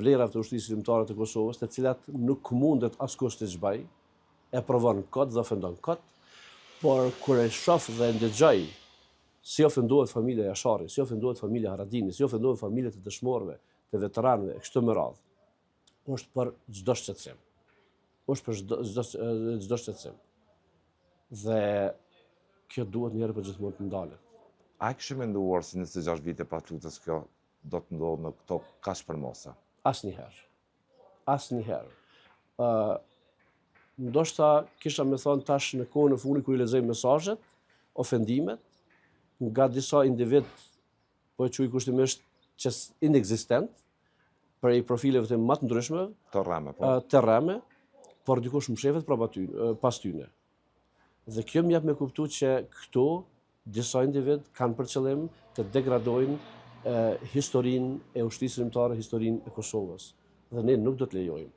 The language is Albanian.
vlerat të ushtrisë shqiptare të Kosovës, të cilat nuk mundet askush të zgjbaj, e provon kot dhe ofendon kot, por kur e shoh dhe ndëgjoj si ofendohet familja Jashari, si ofendohet familja Haradini, si ofendohet familja të dëshmorëve, të veteranëve, e kështu me radhë, është për çdo shqetësim. Është për çdo shqetësim. Dhe kjo duhet njëherë për gjithmonë të ndalet. A e kishë menduar se 26 vite pas luftës kjo do të ndodhë në këto kaq përmosa? Asnjëherë. Asnjëherë. Ndoshta kisha me thonë tash në kohën e fundit kur I lexoj mesazhet, ofendimet nga disa individ, po e quaj kushtimisht që inexistent, për I profileve të më të ndryshme, të rreme, por dikush më shefet pas tyne. Dhe kjo më jep me kuptu që këtu disa individ kanë për qëllim të degradojnë historinë e ushtrisë shqiptare, historinë e Kosovës. Dhe ne nuk do të lejojmë.